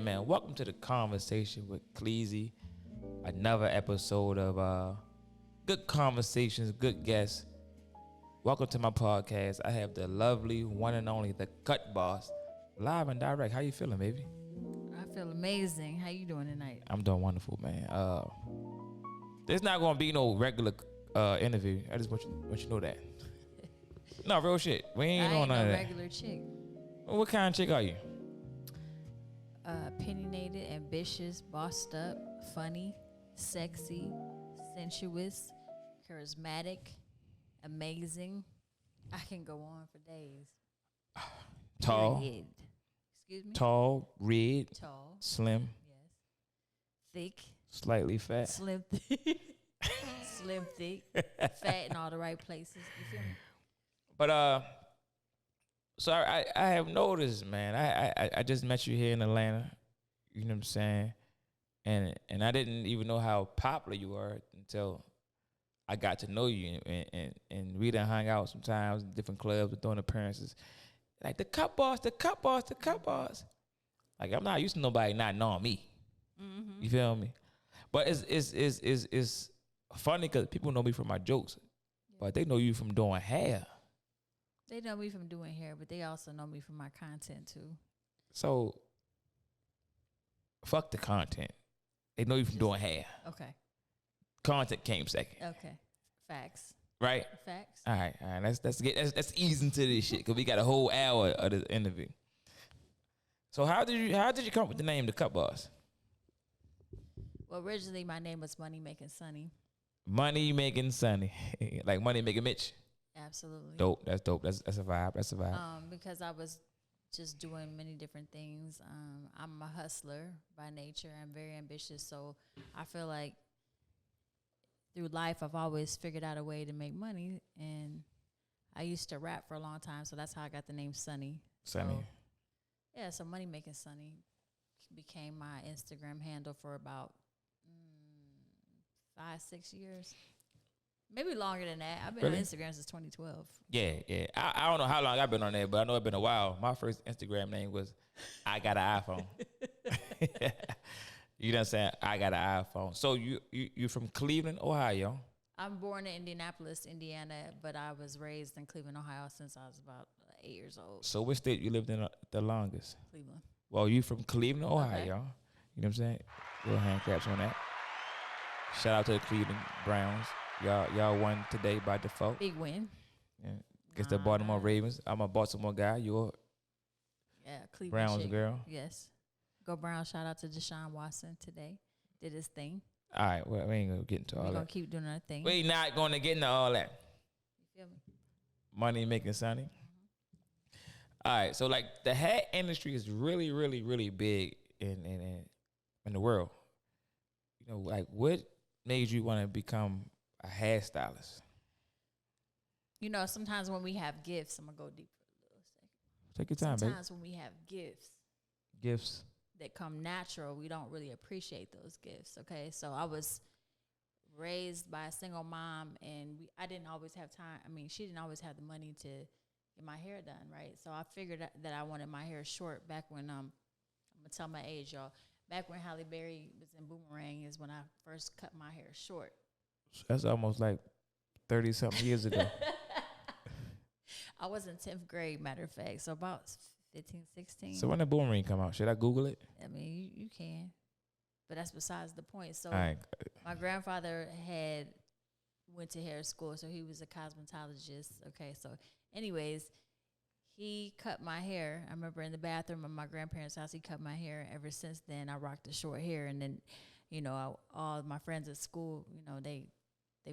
gentlemen, welcome to the Conversation with Cleezy. Another episode of good conversations, good guests. Welcome to my podcast. I have the lovely one and only, the Cut Boss, live and direct. How you feeling, baby? I feel amazing. How you doing tonight? I'm doing wonderful, man. There's not gonna be no regular interview. I just want you to know that. No, real shit. We ain't on none of that. Regular chick. What kind of chick are you? Opinionated, ambitious, bossed up, funny, sexy, sensuous, charismatic, amazing. I can go on for days. Tall. Red. Excuse me? Tall, red, Tall. slim. Yes. Thick. Slightly fat. Slim thick. Slim thick. Fat in all the right places. You feel me? But so I have noticed, man. I just met you here in Atlanta. You know what I'm saying? And I didn't even know how popular you were until I got to know you, and we done hung out sometimes in different clubs with doing appearances. Like the Cut Boss. Like I'm not used to nobody not knowing me. Mm-hmm. You feel me? But it's funny because people know me from my jokes, but they know you from doing hair. They know me from doing hair, but they also know me from my content too. So, fuck the content. They know you from doing hair. Okay. Content came second. Okay. Facts. Right? Facts. All right. Let's ease into this shit because we got a whole hour of the interview. So how did you come up with the name The Cut Boss? Well, originally my name was Money Making Sunny. Money Making Sunny, like Money Making Mitch. Absolutely. Dope. That's dope. That's a vibe. That's a vibe. Because I was just doing many different things. I'm a hustler by nature. I'm very ambitious. So I feel like through life, I've always figured out a way to make money. And I used to rap for a long time. So that's how I got the name Sunny. Sunny. So Money Making Sunny became my Instagram handle for about 5-6 years. Maybe longer than that. I've been on Instagram since 2012. Yeah. I don't know how long I've been on there, but I know it's been a while. My first Instagram name was I Got an iPhone. You know what I'm saying? I got an iPhone. So you from Cleveland, Ohio? I'm born in Indianapolis, Indiana, but I was raised in Cleveland, Ohio since I was about 8 years old. So what state you lived in the longest? Cleveland. Well, you from Cleveland, Ohio. Okay. You know what I'm saying? Little hand claps on that. Shout out to the Cleveland Browns. Y'all won today by default. Big win. Yeah. Against the Baltimore Ravens. I'm a Baltimore guy. You're Cleveland Browns chick. girl. Yes. Go Browns. Shout out to Deshaun Watson today. Did his thing. All right. Well, we ain't going to get into all that. We're going to keep doing our thing. We not going to get into all that. You feel me? Money Making Sunny. Mm-hmm. All right. So, like, the hat industry is really, really, really big in the world. You know, like, what made you want to become a hairstylist? You know, sometimes when we have gifts, I'm going to go deep for a little second. Take your time, Sometimes when we have Gifts. that come natural, we don't really appreciate those gifts, okay? So I was raised by a single mom, and I didn't always have time. I mean, she didn't always have the money to get my hair done, right? So I figured that I wanted my hair short back when, I'm going to tell my age, y'all. Back when Halle Berry was in Boomerang is when I first cut my hair short. That's almost like 30-something years ago. I was in 10th grade, matter of fact, so about 15, 16. So when the Boomerang come out, should I Google it? I mean, you can, but that's besides the point. So Right. my grandfather went to hair school, so he was a cosmetologist. Okay, so anyways, he cut my hair. I remember in the bathroom of my grandparents' house, he cut my hair. Ever since then, I rocked the short hair, and then, you know, all my friends at school, you know, they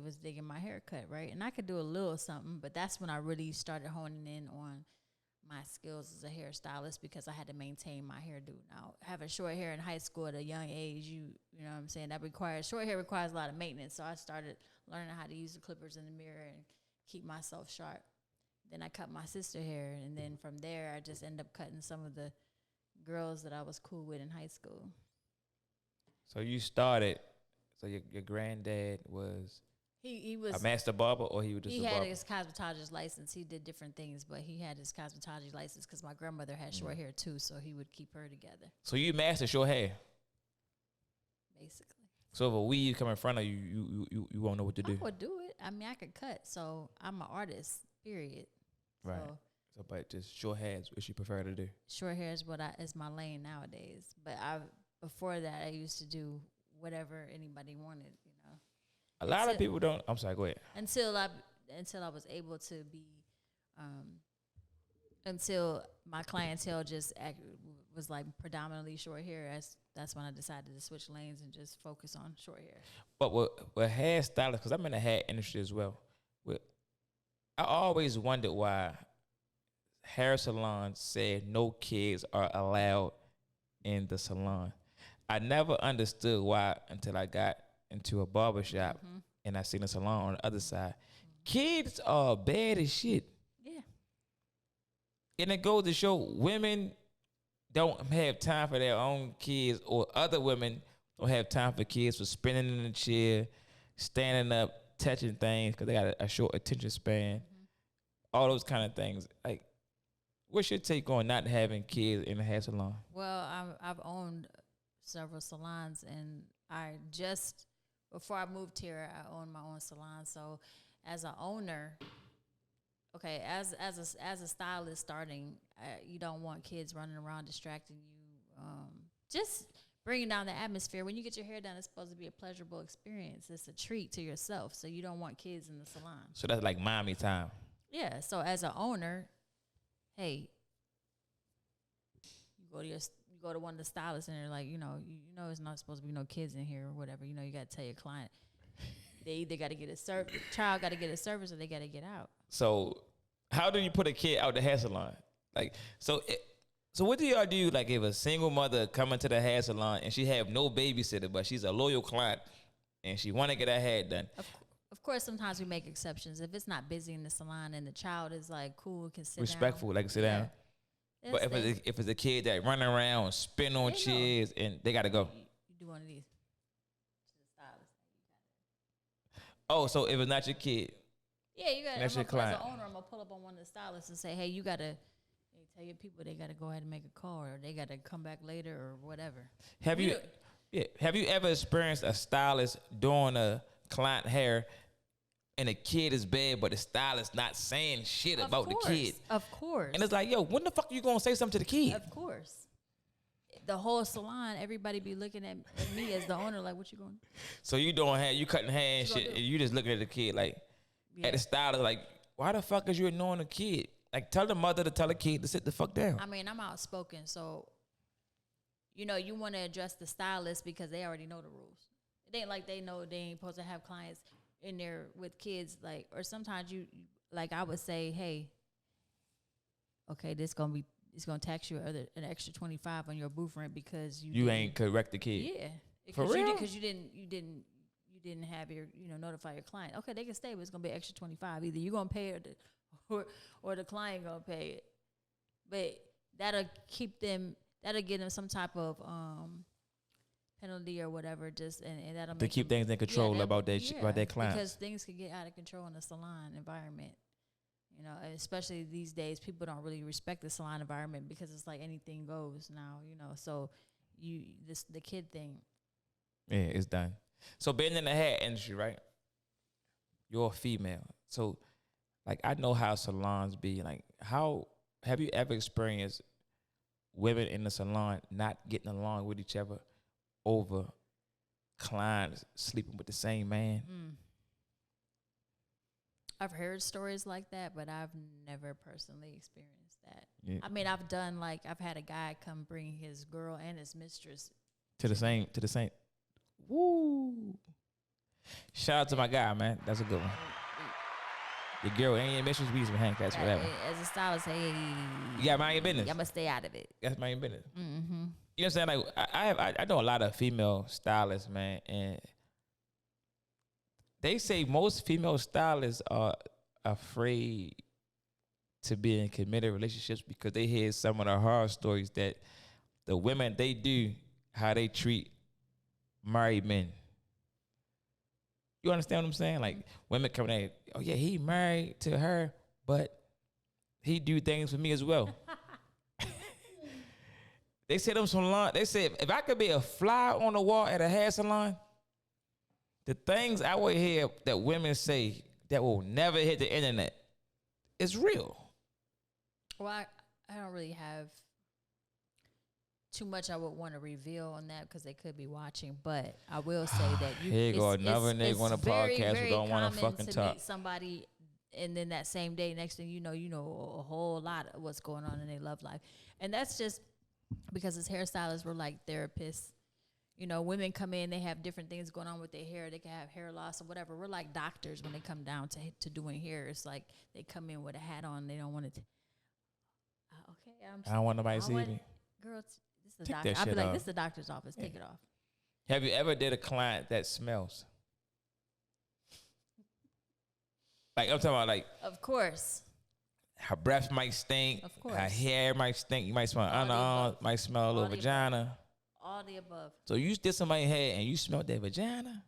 was digging my haircut, right? And I could do a little something, but that's when I really started honing in on my skills as a hairstylist because I had to maintain my hairdo. Now, having short hair in high school at a young age, you know what I'm saying, short hair requires a lot of maintenance. So I started learning how to use the clippers in the mirror and keep myself sharp. Then I cut my sister hair, and then from there, I just ended up cutting some of the girls that I was cool with in high school. So you started, so your granddad was He was a master barber, or he was just he a had barber? his cosmetologist license. He did different things, but he had his cosmetology license because my grandmother had short hair too, so he would keep her together, So you master short hair. basically. So if a weave come in front of you, you won't know what to do. I would do it. I mean, I could cut, so I'm an artist. Period. Right. So So, but just short hair is what you prefer to do. short hair is is my lane nowadays. But before that, I used to do whatever anybody wanted. A lot of people don't. I'm sorry. Go ahead. Until I was able to be, until my clientele was like predominantly short hair. That's when I decided to switch lanes and just focus on short hair. But with hairstylists, because I'm in the hair industry as well. I always wondered why hair salons said no kids are allowed in the salon. I never understood why until I got into a barbershop and I seen a salon on the other side. Kids are bad as shit. Yeah. And it goes to show women don't have time for their own kids, or other women don't have time for kids for spinning in the chair, standing up, touching things because they got a short attention span. All those kind of things. Like, what's your take on not having kids in the hair salon? Well, I've owned several salons, and before I moved here, I owned my own salon. So, as an owner, okay, as a stylist starting, you don't want kids running around distracting you. Just bringing down the atmosphere. When you get your hair done, it's supposed to be a pleasurable experience. It's a treat to yourself. So you don't want kids in the salon. So that's like mommy time. Yeah. So as an owner, hey, you go to one of the stylists and they're like, you know, it's not supposed to be no kids in here or whatever. You know, you got to tell your client they either got to get child got to get a service, or they got to get out. So how do you put a kid out the hair salon? Like, so what do y'all do? Like, if a single mother come into the hair salon and she have no babysitter, but she's a loyal client and she want to get her hair done. Of course, sometimes we make exceptions. If it's not busy in the salon and the child is like cool, can sit respectful, down. like sit down. But if it's a kid that run around and spin on chairs and they got to go. You do one of these to the stylist. Oh, so if it's not your kid. Yeah, you got to, as an client. owner, I'm going to pull up on one of the stylists and say, hey, you got to tell your people they got to go ahead and make a call, or they got to come back later or whatever. Have you ever experienced a stylist doing a client hair and the kid is bad, but the stylist not saying shit about the kid? Of course. And it's like, yo, when the fuck are you going to say something to the kid? Of course. The whole salon, everybody be looking at me as the owner like, what you going to do? So you doing hair, you cutting hair and shit, and you just looking at the kid like, at the stylist like, why the fuck is you ignoring the kid? Like, tell the mother to tell the kid to sit the fuck down. I mean, I'm outspoken, so, you know, you want to address the stylist because they already know the rules. It ain't like they know they ain't supposed to have clients in there with kids, like, or sometimes like I would say, hey, okay, it's gonna tax you an extra $25 on your booth rent because you ain't correct the kid. Yeah, for real, because you didn't have your notify your client. Okay, they can stay, but it's gonna be an extra $25. Either you're gonna pay it or the client gonna pay it. But that'll get them some type of penalty or whatever, and that'll to keep things in control about their clients. Because things can get out of control in the salon environment. You know, especially these days, people don't really respect the salon environment because it's like anything goes now. You know, so the kid thing. Yeah, it's done. So being in the hair industry, right? You're a female, so like I know how salons be. Like, how have you ever experienced women in the salon not getting along with each other over clients sleeping with the same man? I've heard stories like that, but I've never personally experienced that. Yeah. I mean, I've had a guy come bring his girl and his mistress to the same. Woo! Shout out to my guy, man. That's a good one. Your girl and your mistress, we some handcuffs, whatever. As a stylist, hey, you gotta mind your business. I'm gonna stay out of it. That's mind your business. Mm-hmm. You know what I'm saying? Like I know a lot of female stylists, man, and they say most female stylists are afraid to be in committed relationships because they hear some of the horror stories that the women they do, how they treat married men. You understand what I'm saying? Like women coming in, oh yeah, he married to her, but he do things for me as well. They said them salon. They said if I could be a fly on the wall at a hair salon, the things I would hear that women say that will never hit the internet is real. Well, I don't really have too much I would want to reveal on that because they could be watching. But I will say that here you go, another nigga on a podcast who don't want to fucking talk. Meet somebody, and then that same day, next thing you know a whole lot of what's going on in their love life, and that's just because as hairstylists, we're like therapists. You know, women come in, they have different things going on with their hair. They can have hair loss or whatever. We're like doctors when they come down to doing hair. It's like they come in with a hat on. They don't want to. Okay, I don't want nobody to see me. Girl, this is the doctor. I'll be like, this is the doctor's office. Take it off. Have you ever did a client that smells? Like I'm talking about, like. Of course. Her breath might stink. Of course. Her hair might stink. You might smell underarms. Might smell a little vagina. All the above. So you did somebody's hair and you smelled their vagina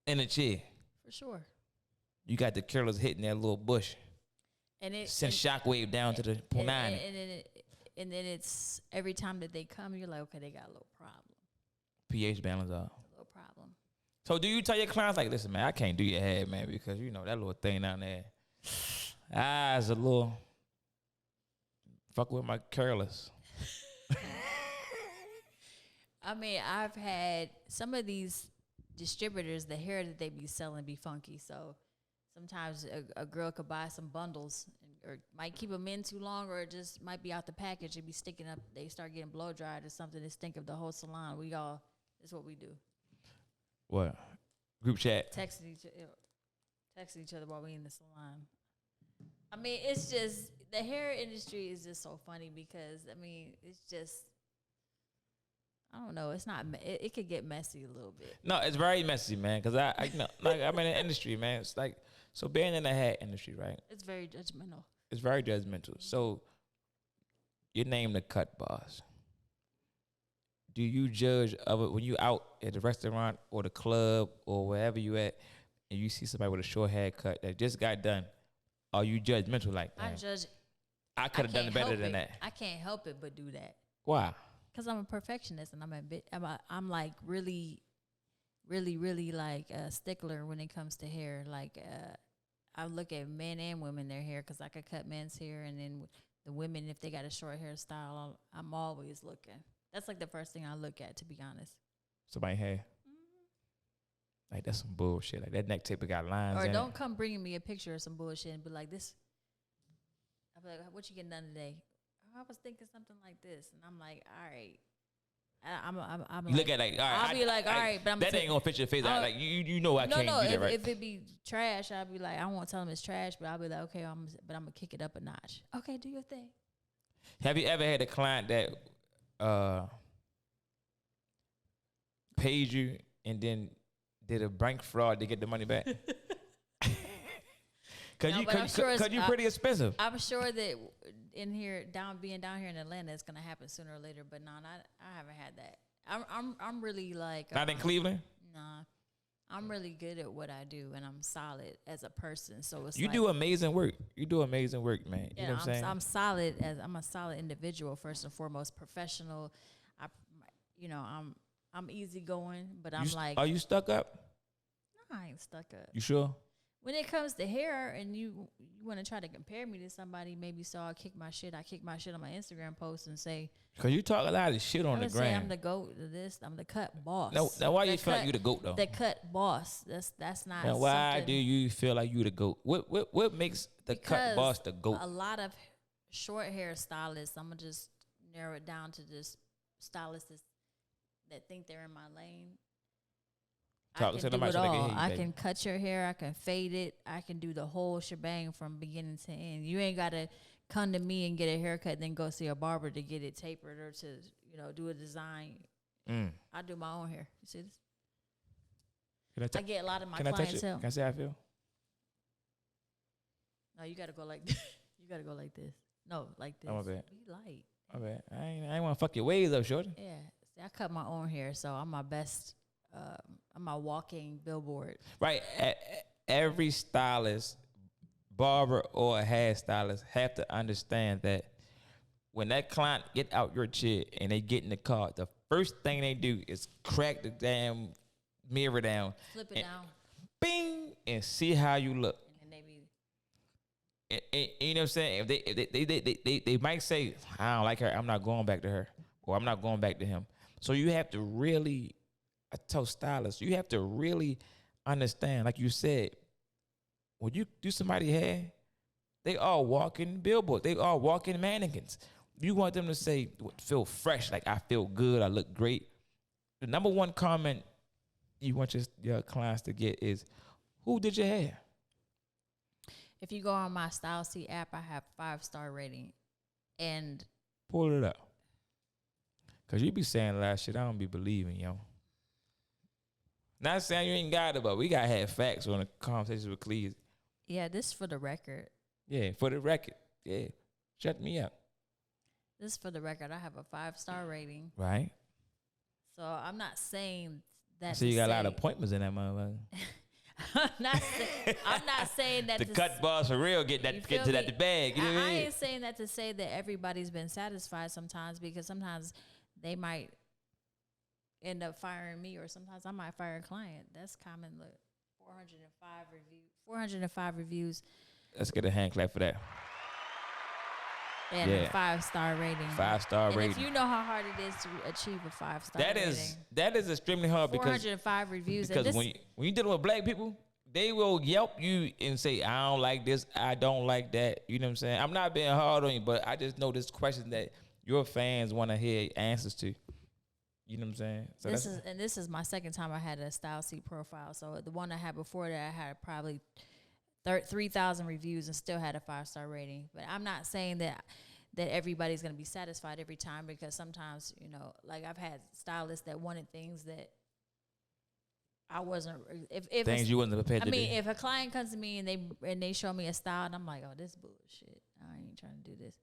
in a chair. For sure. You got the curlers hitting that little bush. And it send shockwave down to the punani. And then it's every time that they come, you're like, okay, they got a little problem. pH balance off. A little problem. So do you tell your clients like, listen, man, I can't do your hair, man, because you know that little thing down there. It's a little fuck with my curlers. I mean, I've had some of these distributors, the hair that they be selling be funky. So sometimes a girl could buy some bundles or might keep them in too long, or it just might be out the package. It be sticking up. They start getting blow dried or something. They stink of the whole salon. That's what we do. What? Group chat. Texting each other while we in the salon. I mean, it's just, the hair industry is just so funny because, I mean, it's just, I don't know. It's not. It could get messy a little bit. No, it's very messy, man. Cause I you know, like I'm in the industry, man. It's like, so being in the hair industry, right? It's very judgmental. It's very judgmental. So you name the cut boss. Do you judge of it when you out at the restaurant or the club or wherever you at, and you see somebody with a short haircut that just got done? Are you judgmental like that? I judge. I could have done it better than that. I can't help it but do that. Why? Because I'm a perfectionist and I'm like really like a stickler when it comes to hair. Like I look at men and women their hair because I could cut men's hair, and then the women, if they got a short hairstyle, I'm always looking. That's like the first thing I look at, to be honest. Somebody hair. Mm-hmm. Like that's some bullshit. Like that neck taper got lines. Or don't come bringing me a picture of some bullshit and be like this. I'll be like, what you getting done today? I was thinking something like this, and I'm like, all right. I'm you like, look at like, all right. I'll be like, all right, but that ain't gonna fit your face. Like you know I can't do that, right? If it be trash, I'll be like, I won't tell them it's trash, but I'll be like, okay, I'm gonna kick it up a notch. Okay, do your thing. Have you ever had a client that paid you and then did a bank fraud to get the money back? Cause you're pretty expensive. I'm sure that being down here in Atlanta, it's gonna happen sooner or later. But no, I haven't had that. I'm really like not in Cleveland. Nah, I'm really good at what I do, and I'm solid as a person. So it's you do amazing work. You do amazing work, man. You know what I'm saying? I'm solid I'm a solid individual first and foremost, professional. I'm easygoing, but Are you stuck up? No, I ain't stuck up. You sure? When it comes to hair and you want to try to compare me to somebody, maybe I kick my shit on my Instagram post and say, because you talk a lot of shit on the gram. I'm the GOAT of this. I'm the cut boss. Now why you feel like you the GOAT though? The cut boss. That's not. Now why do you feel like you the GOAT? What makes the cut boss the GOAT? A lot of short hair stylists. I'm gonna just narrow it down to just stylists that think they're in my lane. I can do it all. I can cut your hair. I can fade it. I can do the whole shebang from beginning to end. You ain't got to come to me and get a haircut, then go see a barber to get it tapered or to, do a design. I do my own hair. You see this? I get a lot of my clientele. Can I say how I feel? No, you got to go like this. You got to go like this. No, like this. Oh, my bad. Be light. My bad. I ain't want to fuck your waves up, shorty. Yeah. See, I cut my own hair, so I'm my best I'm a walking billboard. Right. Every stylist, barber or hairstylist have to understand that when that client get out your chair and they get in the car, the first thing they do is crack the damn mirror down, Flip it down, bing, and see how you look. and then they be. And you know what I'm saying? If they might say, I don't like her, I'm not going back to her, or I'm not going back to him. So you have to really, I tell stylists, you have to really understand, like you said, when you do somebody's hair, they all walking billboards. They all walking mannequins. You want them to say, feel fresh, like I feel good, I look great. The number one comment you want your clients to get is, who did your hair? If you go on my Style C app, I have 5-star rating, and Pull it up. Cause you be saying a lot of shit I don't be believing, yo. Not saying you ain't got it, but we gotta have facts on the conversations with Cleese. yeah, this for the record. Yeah, for the record. Yeah. Shut me up. This for the record. I have a 5-star rating, Right? so I'm not saying that. So you got a lot of appointments in that motherfucker. I'm not saying that The to cut bars for real get You to feel that me? the bag. You know what I I mean? ain't saying that to say that everybody's been satisfied sometimes, because sometimes they might end up firing me, or sometimes I might fire a client. That's common. Look, 405 reviews Let's get a hand clap for that. and Yeah. a 5-star rating. 5-star And rating. if you know how hard it is to achieve a 5-star rating, that is extremely hard because 405 reviews. And because this, when you dealing with black people, they will yelp you and say, I don't like this, I don't like that. You know what I'm saying? I'm not being hard on you, but I just know this question that your fans want to hear answers to. You know what I'm saying? So this is my second time I had a Style C profile. So the one I had before that, I had probably 3,000 reviews and still had a 5-star rating. But I'm not saying that everybody's going to be satisfied every time, because sometimes, like I've had stylists that wanted things that I wasn't. If things you wasn't prepared to do. if a client comes to me and they show me a style and I'm like, oh, this bullshit, I ain't trying to do this,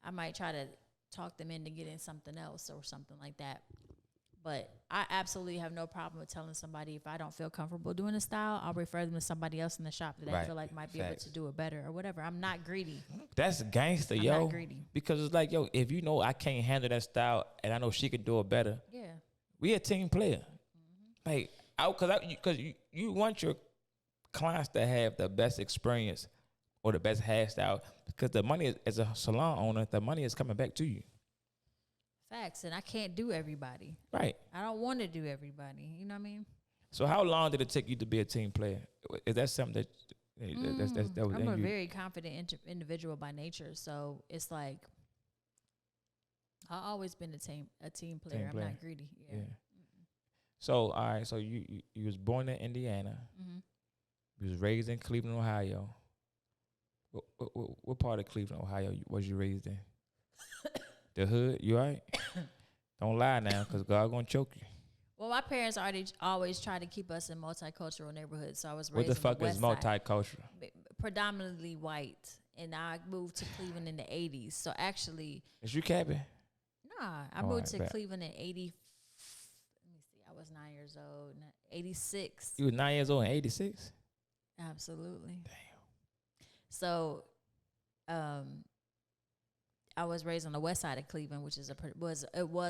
I might try to talk them into getting something else or something like that. But I absolutely have no problem with telling somebody, if I don't feel comfortable doing a style, I'll refer them to somebody else in the shop that I feel like might be able to do it better or whatever. I'm not greedy. That's gangster, I'm yo. not greedy. Because it's like, yo, if you know I can't handle that style and I know she can do it better, Yeah. we a team player. Like, because you want your clients to have the best experience or the best hairstyle, because the money, as a salon owner, the money is coming back to you. Facts. And I can't do everybody. Right. I don't want to do everybody. You know what I mean? So how long did it take you to be a team player? Is that something that that was I'm in a you? very confident individual by nature, so it's like I've always been a team player. I'm not greedy. Yeah. So all right, so you was born in Indiana. Mm-hmm. You was raised in Cleveland, Ohio. What part of Cleveland, Ohio was you raised in? The hood. You all right? Don't lie now, because God gonna choke you. Well, my parents always tried to keep us in multicultural neighborhoods, so I was raised What the fuck on is the west side, multicultural? predominantly white, and I moved to Cleveland in the 80s. So actually, Is you capping? nah, I moved to Cleveland in 80. Let me see, I was 9 years old. 86. You was 9 years old in 86? Absolutely. Damn. So, I was raised on the west side of Cleveland, which is was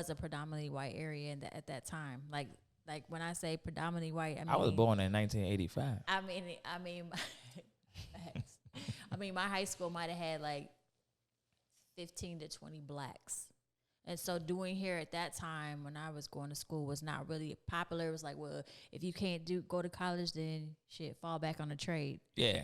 a predominantly white area at that time. Like when I say predominantly white, I mean I was born in 1985. I mean, my high school might have had like 15 to 20 blacks. And so doing hair at that time when I was going to school was not really popular. It was like, well, if you can't go to college, then shit, fall back on the trade. Yeah.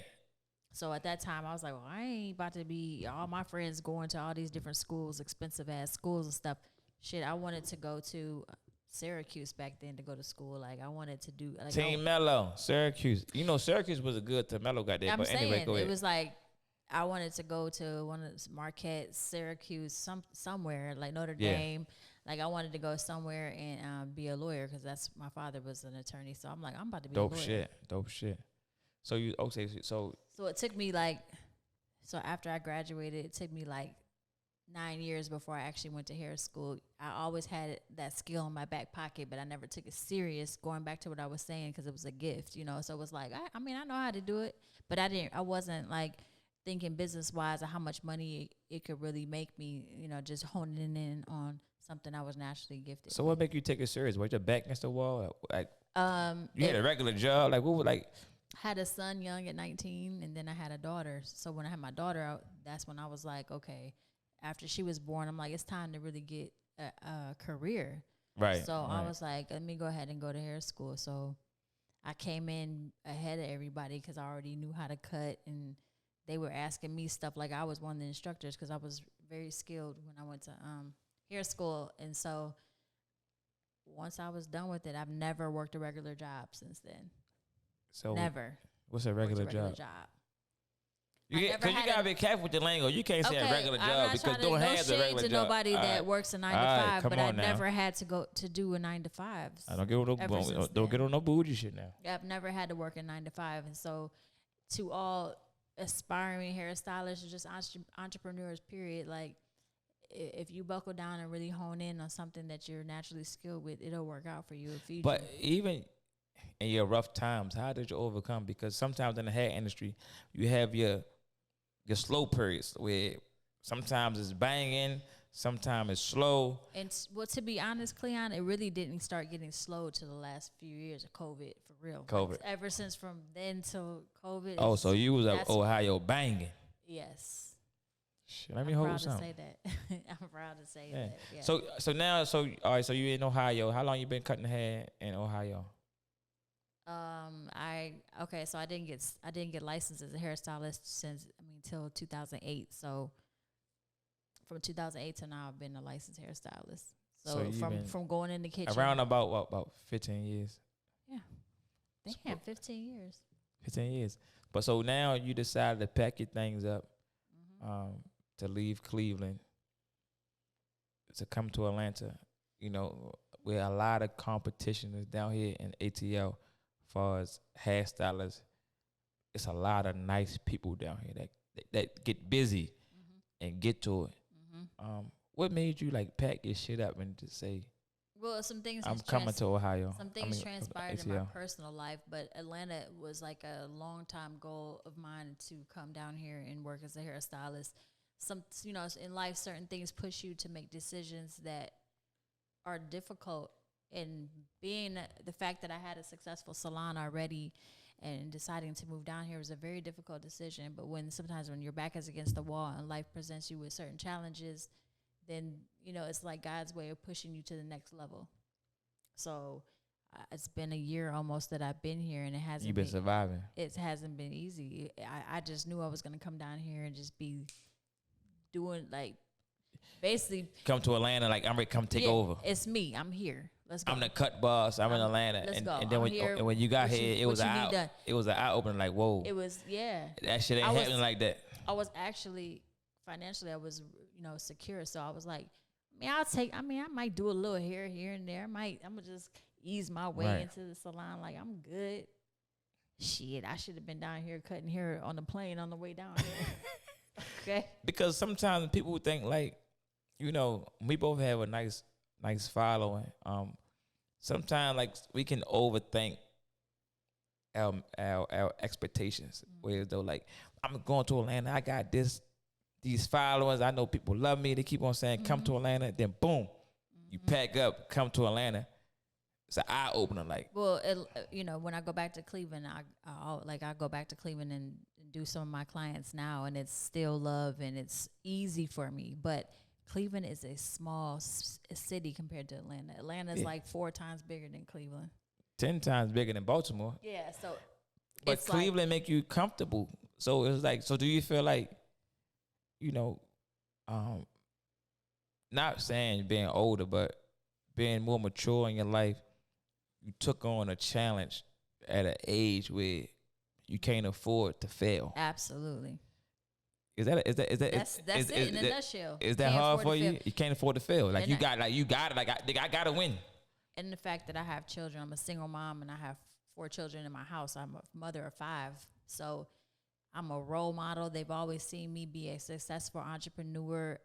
So at that time, I was like, well, I ain't about to be all my friends going to all these different schools, expensive ass schools and stuff. Shit, I wanted to go to Syracuse back then to go to school. Like, I wanted to do like Team Mello, Syracuse. You know, Syracuse was a good to Mello got there. I'm But saying anyway, go ahead. it was like I wanted to go to one of Marquette, Syracuse, somewhere like Notre Dame. Like I wanted to go somewhere and be a lawyer, because that's my father was an attorney. So I'm like, I'm about to be a lawyer. Dope shit. So you so it took me like, so after I graduated, it took me like 9 years before I actually went to hair school. I always had that skill in my back pocket, but I never took it serious. Going back to what I was saying, because it was a gift, you know. So it was like, I mean, I know how to do it, but I wasn't like thinking business wise of how much money it could really make me, you know, just honing in on something I was naturally gifted. So what make you take it serious? Was your back against the wall? Like you had it- a regular job? Like what was like? had a son young at 19, and then I had a daughter. So when I had my daughter out, that's when I was like, okay, after she was born, I'm like, it's time to really get a career. Right. So right. I was like, let me go ahead and go to hair school. So I came in ahead of everybody because I already knew how to cut, and they were asking me stuff like I was one of the instructors because I was very skilled when I went to hair school. And so once I was done with it, I've never worked a regular job since then. So Never. what's a regular, job? You gotta be careful with your lingo. You can't say a regular job because don't have the regular to job. nobody that works a 9 to 5, but I now. never had to go to do a 9 to 5. I don't get on no bougie shit now. I've never had to work a 9 to 5, and so to all aspiring hairstylists or just entrepreneurs, period, like if you buckle down and really hone in on something that you're naturally skilled with, it'll work out for you. But even in your rough times, how did you overcome? Because sometimes in the hair industry, you have your slow periods where sometimes it's banging, sometimes it's slow. And well, to be honest, Kleon, it really didn't start getting slow to the last few years of COVID, for real. COVID. Like, ever since from then till COVID. Oh, so you was at Ohio banging. Yes. Shit, let me hold something. I'm proud to say that. I'm proud to say that. Yeah. So all right, so you in Ohio. How long you been cutting hair in Ohio? So I didn't get licensed as a hairstylist till 2008. So from 2008 to now, I've been a licensed hairstylist. So from going in the kitchen around about 15 years. Yeah, damn, 15 years. 15 years. But so now you decided to pack your things up, to leave Cleveland, to come to Atlanta. You know, where a lot of competition is down here in ATL. Far as hairstylists, it's a lot of nice people down here that get busy and get to it. What made you like pack your shit up and just say, well, some things I'm coming to Ohio? Some things transpired in my personal life, but Atlanta was like a long time goal of mine to come down here and work as a hairstylist. In life, certain things push you to make decisions that are difficult. And being the fact that I had a successful salon already and deciding to move down here was a very difficult decision. But sometimes when your back is against the wall and life presents you with certain challenges, then, it's like God's way of pushing you to the next level. So it's been a year almost that I've been here, and it hasn't. You've been surviving. It hasn't been easy. I just knew I was going to come down here and just be doing like basically come to Atlanta like I'm ready to come take over. It's me. I'm here. Let's go. I'm the cut boss. I'm in Atlanta. Let's go. And then when you got here, it was an eye opener. Like, whoa. It was, yeah. That shit ain't happening like that. I was actually financially, I was secure. So I was like, I might do a little hair here and there. I'm gonna just ease my way into the salon. Like, I'm good. Shit, I should have been down here cutting hair on the plane on the way down here. Okay. Because sometimes people think like, we both have a nice following. Sometimes like we can overthink our expectations. Whereas though, like, I'm going to Atlanta, I got these followers, I know people love me. They keep on saying, "Come to Atlanta." Then boom, you pack up, come to Atlanta. It's an eye opener. Like, well, when I go back to Cleveland, I go back to Cleveland and do some of my clients now, and it's still love and it's easy for me, but Cleveland is a small city compared to Atlanta. Atlanta is like 4 times bigger than Cleveland. 10 times bigger than Baltimore. Yeah, so. But Cleveland make you comfortable. So it's like, so do you feel like, not saying being older, but being more mature in your life, you took on a challenge at an age where you can't afford to fail? Absolutely. That's it in a nutshell. Is that hard for you? You can't afford to fail. Like, you got it. Like, I gotta win. And the fact that I have children, I'm a single mom, and I have 4 children in my house. I'm a mother of 5, so I'm a role model. They've always seen me be a successful entrepreneur,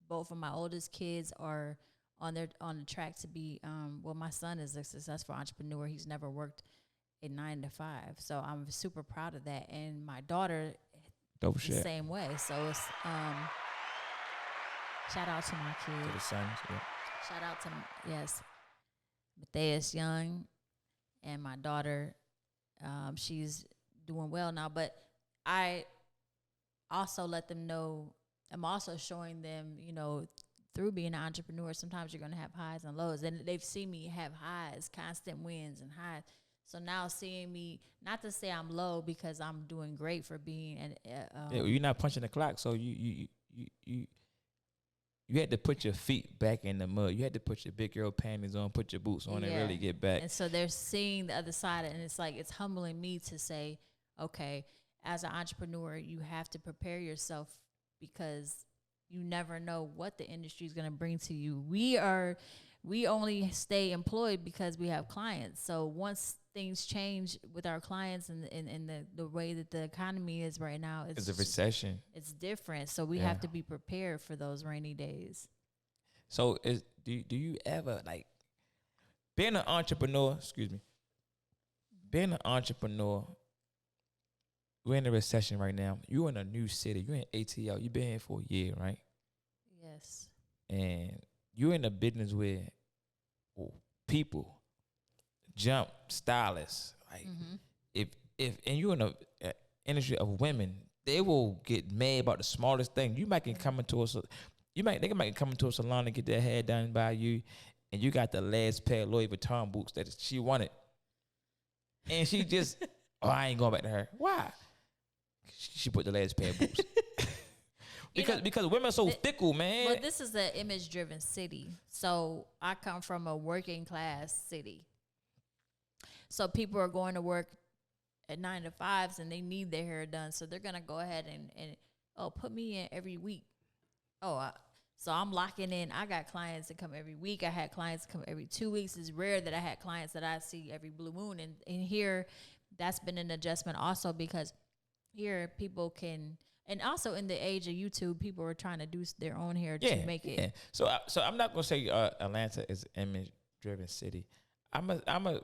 both of my oldest kids are on the track to be. Well, my son is a successful entrepreneur. He's never worked a 9 to 5, so I'm super proud of that. And my daughter, Dope the shit. same way. So it's shout out to my To kids. the sons, yeah. Shout out to yes, Matthias Young, and my daughter. She's doing well now, but I also let them know. I'm also showing them, through being an entrepreneur, sometimes you're going to have highs and lows, and they've seen me have highs, constant wins and highs. So now seeing me, not to say I'm low because I'm doing great for being an. Yeah, you're not punching the clock, so you had to put your feet back in the mud. You had to put your big girl panties on, put your boots on, and really get back. And so they're seeing the other side, and it's like it's humbling me to say, okay, as an entrepreneur, you have to prepare yourself because you never know what the industry is going to bring to you. We only stay employed because we have clients. So once things change with our clients and the way that the economy is right now, It's a recession. It's different. So we have to be prepared for those rainy days. So do you ever, like, being an entrepreneur, being an entrepreneur, we're in a recession right now. You're in a new city. You're in ATL. You've been here for a year, right? Yes. And you're in a business where people jump stylists. Like, if and you're in a industry of women, they will get mad about the smallest thing. You might can come into they might come into a salon and get their hair done by you, and you got the last pair of Louis Vuitton boots that she wanted, and she just, I ain't going back to her. Why? She put the last pair of boots. Because women are so fickle, man. Well, this is an image-driven city. So I come from a working-class city. So people are going to work at 9 to 5s, and they need their hair done. So they're going to go ahead and put me in every week. So I'm locking in. I got clients that come every week. I had clients come every 2 weeks. It's rare that I had clients that I see every blue moon. And here, that's been an adjustment also because here people can... And also in the age of YouTube, people are trying to do their own hair to make it. Yeah. So I'm not gonna say Atlanta is an image-driven city. I'm a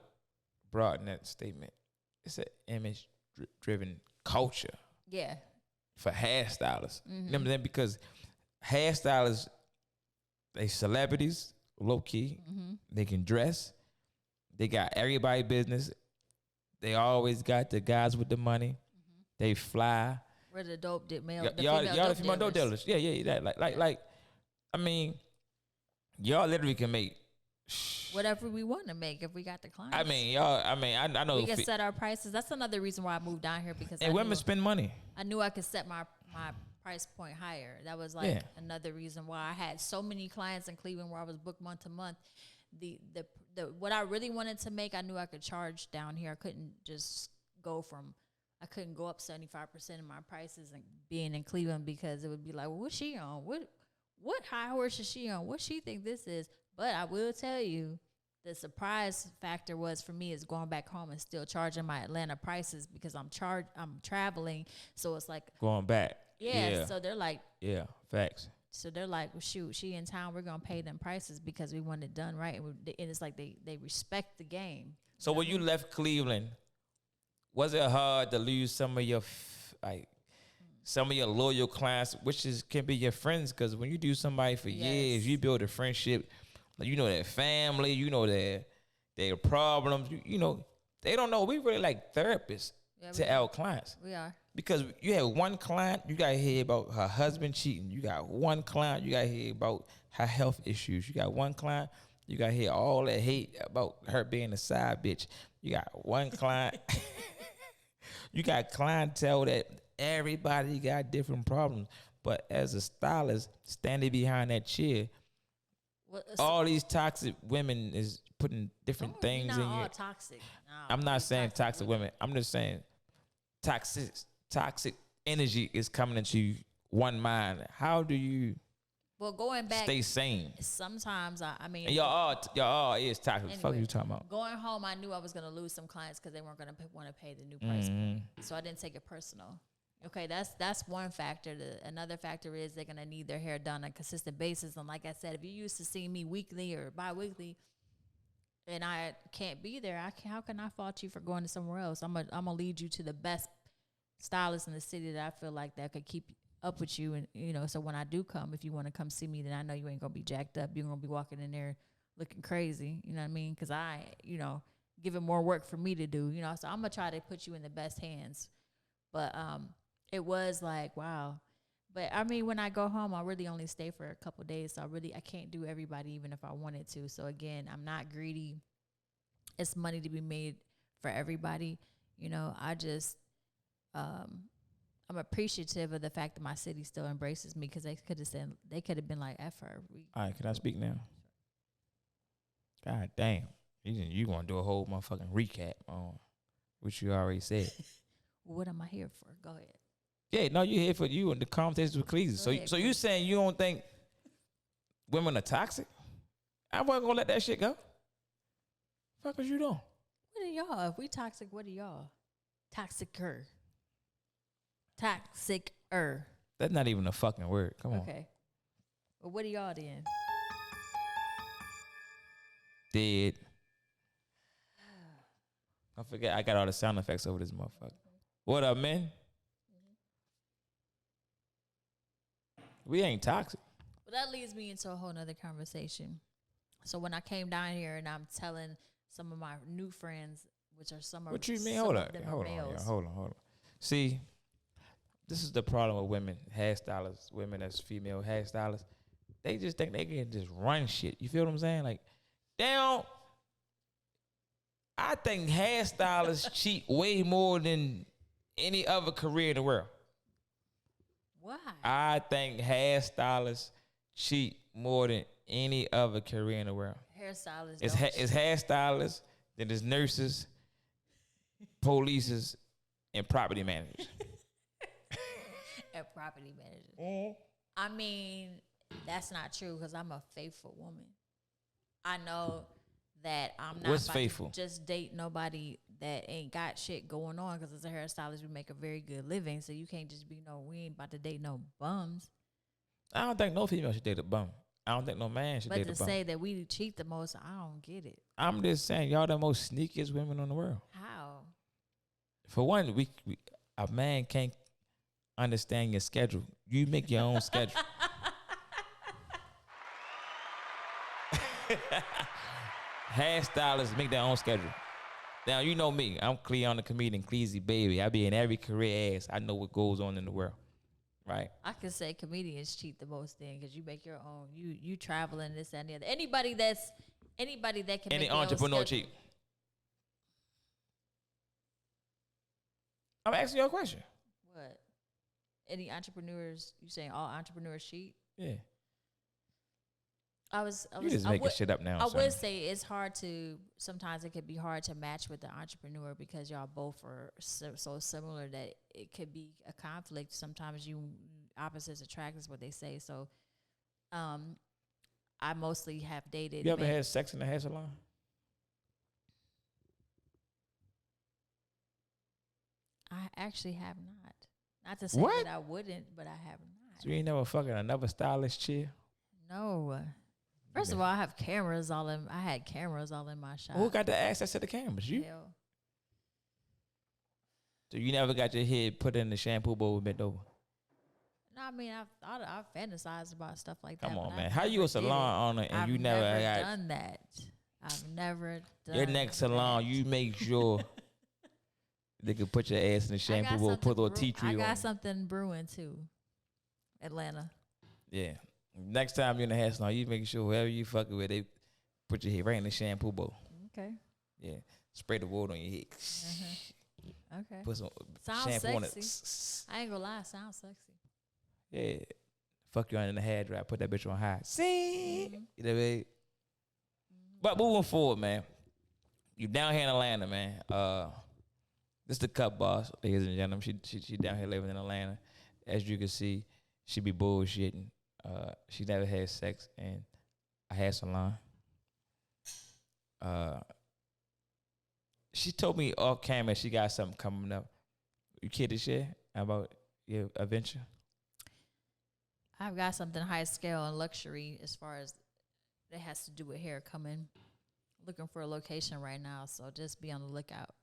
broaden that statement. It's an image-driven culture. Yeah. For hairstylists, you know what I'm saying? Because hairstylists, they celebrities, low key. They can dress. They got everybody business. They always got the guys with the money. They fly. We're the dope male. Y'all the female dope dealers. Yeah. Like, I mean, y'all literally can make whatever we want to make if we got the clients. I know we can set our prices. That's another reason why I moved down here because women spend money. I knew I could set my price point higher. That was like another reason why I had so many clients in Cleveland where I was booked month to month. The what I really wanted to make, I knew I could charge down here. I couldn't go up 75% in my prices and being in Cleveland because it would be like, well, what's she on? What high horse is she on? What she think this is? But I will tell you, the surprise factor was for me is going back home and still charging my Atlanta prices because I'm traveling. So it's like going back. Yeah. So they're like, yeah, facts. So they're like, well, shoot, she in town. We're gonna pay them prices because we want it done right. And it's like they respect the game. So when you left Cleveland, was it hard to lose some of your some of your loyal clients, which can be your friends? Because when you do somebody for years, you build a friendship. You know their family, you know their problems. You know they don't know. We really like therapists to our clients. We are. Because you have one client, you got to hear about her husband cheating. You got one client, you got to hear about her health issues. You got one client, you got to hear all that hate about her being a side bitch. You got one client. You got clientele that everybody got different problems. But as a stylist, standing behind that chair, all these toxic women is putting different things in you. All toxic. No, I'm not saying toxic women. I'm just saying toxic energy is coming into one mind. How do you going back, stay sane? Sometimes and y'all all is toxic. Anyway, fuck you talking about? Going home, I knew I was gonna lose some clients because they weren't gonna want to pay the new price point. So I didn't take it personal. Okay, that's one factor. Another factor is they're gonna need their hair done on a consistent basis. And like I said, if you used to see me weekly or bi-weekly, and I can't be there, how can I fault you for going to somewhere else? I'm gonna lead you to the best stylist in the city that I feel like that could keep up with you. And so when I do come, if you want to come see me, then I know you ain't gonna be jacked up. You're gonna be walking in there looking crazy. You know what I mean? Because give it more work for me to do. So I'm gonna try to put you in the best hands. But it was like, wow. But I mean, when I go home, I really only stay for a couple of days. So I can't do everybody even if I wanted to. So again, I'm not greedy. It's money to be made for everybody. I just, I'm appreciative of the fact that my city still embraces me, because they could have been like, F her. All right, can I speak now? God damn. You gonna do a whole motherfucking recap on what you already said. What am I here for? Go ahead. Yeah, no, you here for you and the conversations with Cleveland. So you saying you don't think women are toxic? I wasn't gonna let that shit go. Fuck was you doing? What are y'all? If we toxic, what are y'all? Toxicer. Toxicer. That's not even a fucking word. Come on. Okay. Well, what are y'all then? Dead. I forget. I got all the sound effects over this motherfucker. What up, man? We ain't toxic. Well, that leads me into a whole nother conversation. So when I came down here and I'm telling some of my new friends, which are some of what you mean? Hold on. See, this is the problem with women hairstylists, women as female hairstylists. They just think they can just run shit. You feel what I'm saying? Like, damn. I think hairstylists cheat way more than any other career in the world. Why? I think hairstylists cheat more than any other career in the world. Hairstylists. It's hairstylists, then there's nurses, polices, and property managers. And property managers. I mean, that's not true, because I'm a faithful woman. I know that I'm not What's about faithful? to just date nobody that ain't got shit going on, because as a hairstylist, we make a very good living. So you can't just be we ain't about to date no bums. I don't think no female should date a bum. I don't think no man should date a bum. But to say that we cheat the most, I don't get it. I'm just saying, y'all the most sneakiest women in the world. How? For one, a man can't understand your schedule. You make your own schedule. Hairstylists make their own schedule. Now, you know me. I'm Kleon the comedian, Cleezy baby. I be in every career ass. I know what goes on in the world. Right? I can say comedians cheat the most then, because you make your own. You traveling, this, that, and the other. Anybody that can Any make entrepreneur cheat. I'm asking you a question. What? Any entrepreneurs? You saying all entrepreneurs cheat? Yeah. You just making shit up now. I would say it's hard to. Sometimes it could be hard to match with the entrepreneur, because y'all both are so similar that it could be a conflict. Sometimes opposites attract is what they say. So, I mostly have dated. You ever had sex in the hair salon? I actually have not. Not to say that I wouldn't, but I have not. So you ain't never fucking another stylist chick? No. First of all, I had cameras all in my shop. Who got the access to the cameras? You? Hell. So you never got your head put in the shampoo bowl and bent over? No, I mean, I've fantasized about stuff like that. Come on, man. How you a salon owner and you never done that? I've never done your next salon, you make sure they can put your ass in the shampoo bowl, put a little tea tree on. I got something brewing too. Atlanta. Yeah. Next time you're in the hair salon, you make sure whoever you fucking with, they put your head right in the shampoo bowl. Okay. Yeah. Spray the water on your head. Okay. Put some sounds shampoo sexy. On it. I ain't gonna lie, sounds sexy. Yeah. Fuck you in the hair dry. Put that bitch on high. See? You know what I mean? But moving forward, man. You down here in Atlanta, man. This the Cup Boss, ladies and gentlemen. She down here living in Atlanta. As you can see, she be bullshitting. She never had sex in a hair salon. She told me off camera she got something coming up. You care to share about your adventure? I've got something high scale and luxury as far as that has to do with hair coming. Looking for a location right now, so just be on the lookout.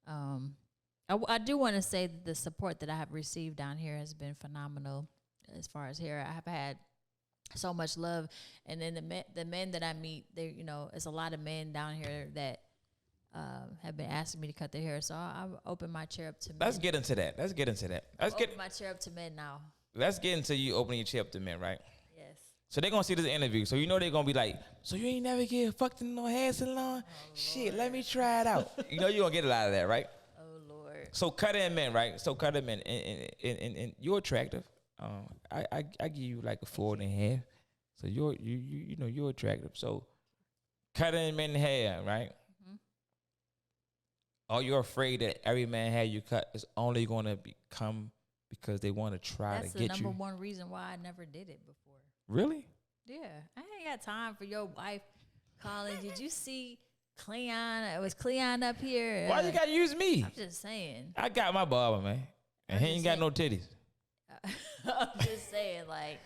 I do want to say that the support that I have received down here has been phenomenal as far as hair. I have had so much love, and then the men that I meet, there's a lot of men down here that have been asking me to cut their hair. So I've opened my chair up to men. Let's get into that. Open my chair up to men now. Let's get into you opening your chair up to men, right? Yes. So they're gonna see this interview. So they're gonna be like, so you ain't never get fucked in no hair salon? Shit, let me try it out. You're gonna get a lot of that, right? Oh Lord. So cut in men, right? So cut in men, and you're attractive. I give you like a 4.5. So you're attractive. So cut in men hair, right? Mm-hmm. Are you afraid that every man hair you cut is only gonna become because they want to try to get you? That's the number one reason why I never did it before. Really? Yeah, I ain't got time for your wife calling. Did you see Kleon? Was Kleon up here? Why you gotta use me? I'm just saying. I got my barber, man, and he ain't got no titties. I'm just saying, like,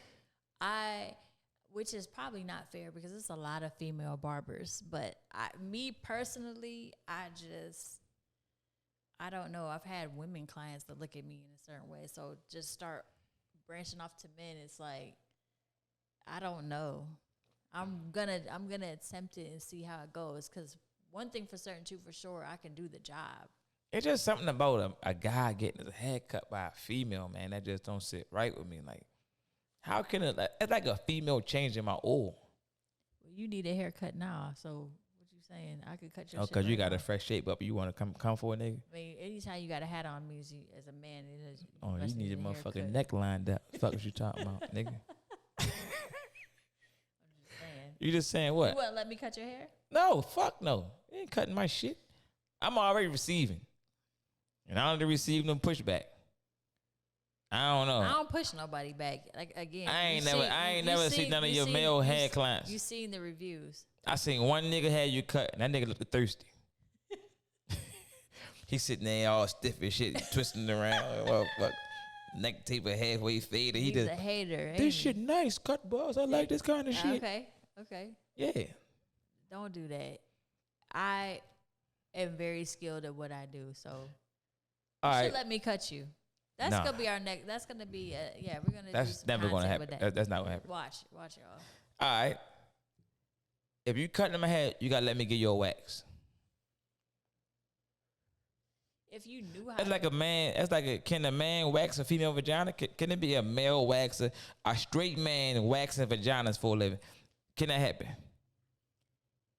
which is probably not fair because it's a lot of female barbers. But me personally, I don't know. I've had women clients that look at me in a certain way. So just start branching off to men. It's like, I don't know. I'm gonna attempt it and see how it goes. Because one thing for certain, too, for sure, I can do the job. It's just something about a guy getting his hair cut by a female, man, that just don't sit right with me. Like, how can it's like a female changing my oil. Well, you need a haircut now, so what you saying? I could cut your shit because you got now. a fresh shape up. You want to come for a nigga? I mean, anytime you got a hat on means you, as a man, you need your motherfucking neck lined up. Fuck what you talking about, nigga? You just saying what? You wouldn't let me cut your hair? No, fuck no. You ain't cutting my shit. I'm already receiving. And I don't receive no pushback. I don't know. I don't push nobody back. Like, again, I ain't never seen none of your male hair clients. You seen the reviews. I seen one nigga had you cut, and that nigga looked thirsty. He sitting there all stiff and shit, twisting around. Well, fuck. Neck taper halfway faded. He's a hater. This shit nice, cut boss. I like this kind of shit. Okay. Yeah. Don't do that. I am very skilled at what I do, so all right. should let me cut you. That's gonna be our next. That's gonna be we're gonna. That's do some never gonna content happen. with that. That's not gonna happen. Watch y'all. All right. If you cutting my hair, you gotta let me get your wax. If you knew how. That's like a man. That's like can a man wax a female vagina? Can it be a male waxer, a straight man waxing vaginas for a living? Can that happen?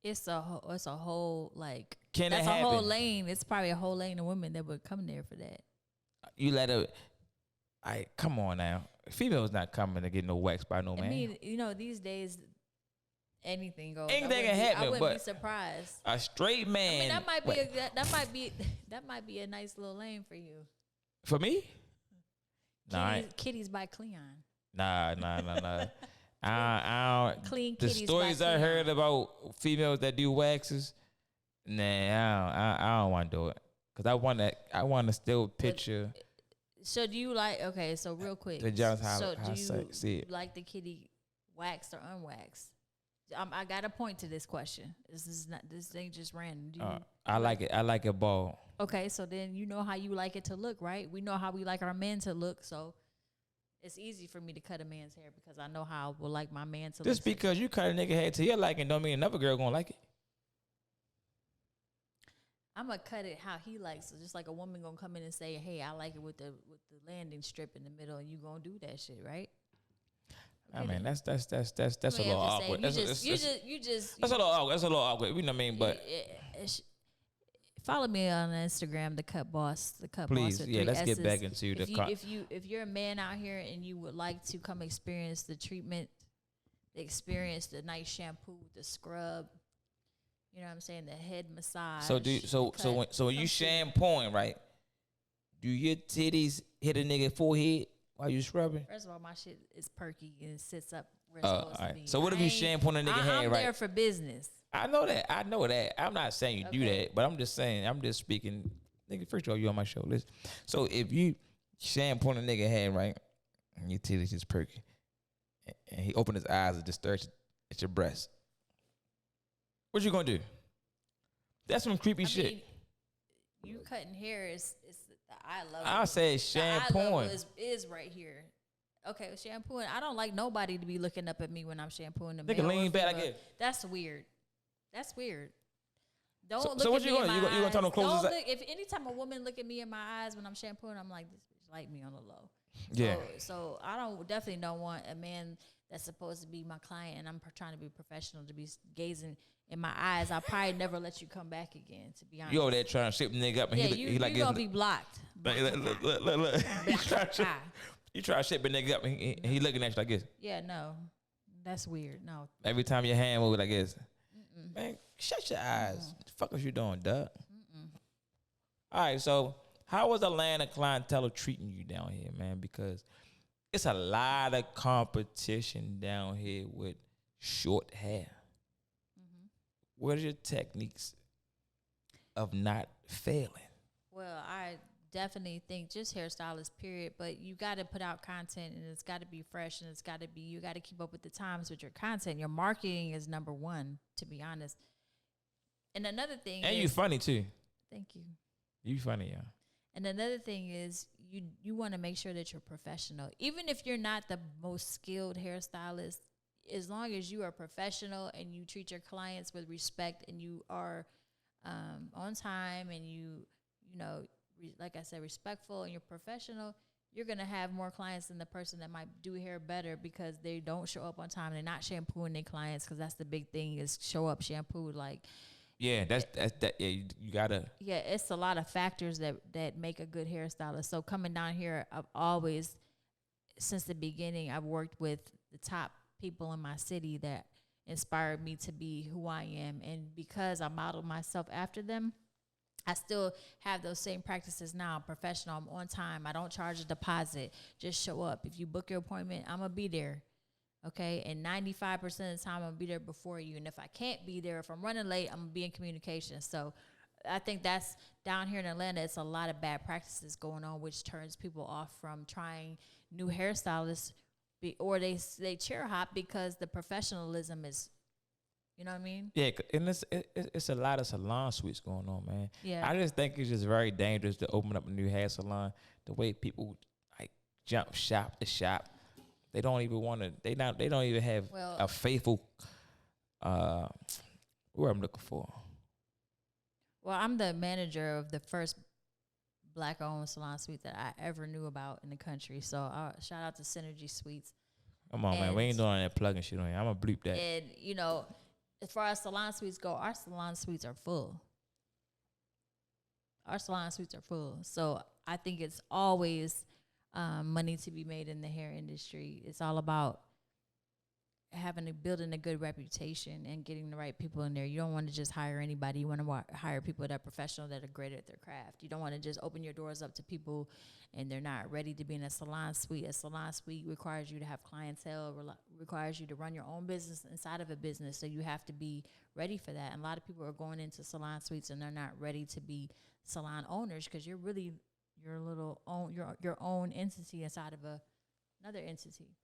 It's a whole like. Can that's it happen? a whole lane. It's probably a whole lane of women that would come there for that. You let her. Come on now. Female's not coming to get no wax by no man. I mean, these days, anything goes. Anything can happen. I wouldn't be surprised. A straight man. I mean, that might be a nice little lane for you. For me? Kitties by Kleon. Nah. I don't. Clean the kitties. Stories I heard about females that do waxes. Nah, I don't want to do it because I want to still picture. So do you like? Okay, so real quick. The John's how do you see it. like the kitty waxed or unwaxed? I got a point to this question. This ain't just random. I like it. I like it bald. Okay, so then you know how you like it to look, right? We know how we like our men to look, so it's easy for me to cut a man's hair because I know how I would like my man to look. Just because you cut a nigga hair to your liking don't mean another girl gonna like it. I'm gonna cut it how he likes it. Just like a woman gonna come in and say, "Hey, I like it with the landing strip in the middle," and you gonna do that shit, right? I mean, that's a little awkward. That's a little awkward. That's a little awkward. You know what I mean? But follow me on Instagram, the Cut Boss. The Cut please, Boss. yeah, let's get back into the cut. If you're a man out here and you would like to come experience the treatment, experience the nice shampoo, the scrub, you know what I'm saying, the head massage. So when you shampooing, right? Do your titties hit a nigga forehead while you scrubbing? First of all, my shit is perky and it sits up where it's supposed to be. So what if you shampooing a nigga head, right? I'm there for business. I know that. I'm not saying you do that, but I'm just saying, I'm just speaking. Nigga, first of all, you on my show. Listen. So if you shampooing a nigga head, right? And your titties just perky. And he opened his eyes and just stared at your breast. What you gonna do? That's some creepy shit. Mean, you cutting hair is the eye level. I say shampooing. The eye level is right here. Okay, shampooing. I don't like nobody to be looking up at me when I'm shampooing the Nigga lean back like it. That's weird. That's weird. Don't so, look so what at you me gonna in my you gonna turn them eyes. clothes? Don't look, if anytime a woman look at me in my eyes when I'm shampooing, I'm like, this bitch like me on the low. Yeah. So I definitely don't want a man that's supposed to be my client and I'm trying to be professional to be gazing in my eyes. I'll probably never let you come back again, to be honest. You over there trying to shape the nigga up and he like you gonna be blocked. Look. You try to shape the nigga up and he looking at you like this. Yeah, no. That's weird. No. Every time your hand move like this. Man, shut your eyes. What the fuck was you doing, Doug? All right, so how was Atlanta clientele treating you down here, man? Because it's a lot of competition down here with short hair. What are your techniques of not failing? Well, I definitely think just hairstylists, period. But you got to put out content, and it's got to be fresh, and you got to keep up with the times with your content. Your marketing is number one, to be honest. And another thing, and you funny too. Thank you. You funny, yeah. And another thing is you want to make sure that you're professional, even if you're not the most skilled hairstylist. As long as you are professional and you treat your clients with respect and you are on time and you know, like I said, respectful and you're professional, you're going to have more clients than the person that might do hair better because they don't show up on time. They're not shampooing their clients, because that's the big thing is show up shampooed. Like, yeah, that's that. Yeah, you gotta. Yeah, it's a lot of factors that make a good hairstylist. So coming down here, I've always, since the beginning, I've worked with the top people in my city that inspired me to be who I am. And because I modeled myself after them, I still have those same practices now. I'm professional. I'm on time. I don't charge a deposit. Just show up. If you book your appointment, I'm going to be there. Okay? And 95% of the time, I'm going to be there before you. And if I can't be there, if I'm running late, I'm going to be in communication. So I think that's down here in Atlanta, it's a lot of bad practices going on, which turns people off from trying new hairstylists, or they cheer hop because the professionalism is, you know what I mean? Yeah, and it's a lot of salon suites going on, man. Yeah. I just think it's just very dangerous to open up a new hair salon. The way people like jump shop to shop, they don't even want to. They don't even have a faithful. Where I'm looking for. Well, I'm the manager of the first Black-owned salon suite that I ever knew about in the country. So shout out to Synergy Suites. Come on, man. We ain't doing that plugging shit on here. I'm going to bleep that. And, you know, as far as salon suites go, our salon suites are full. Our salon suites are full. So I think it's always money to be made in the hair industry. It's all about building a good reputation and getting the right people in there. You don't want to just hire anybody. You want to hire people that are professional, that are great at their craft. You don't want to just open your doors up to people and they're not ready to be in a salon suite. A salon suite requires you to have clientele, requires you to run your own business inside of a business. So you have to be ready for that. And a lot of people are going into salon suites and they're not ready to be salon owners, because you're really your own entity inside of another entity.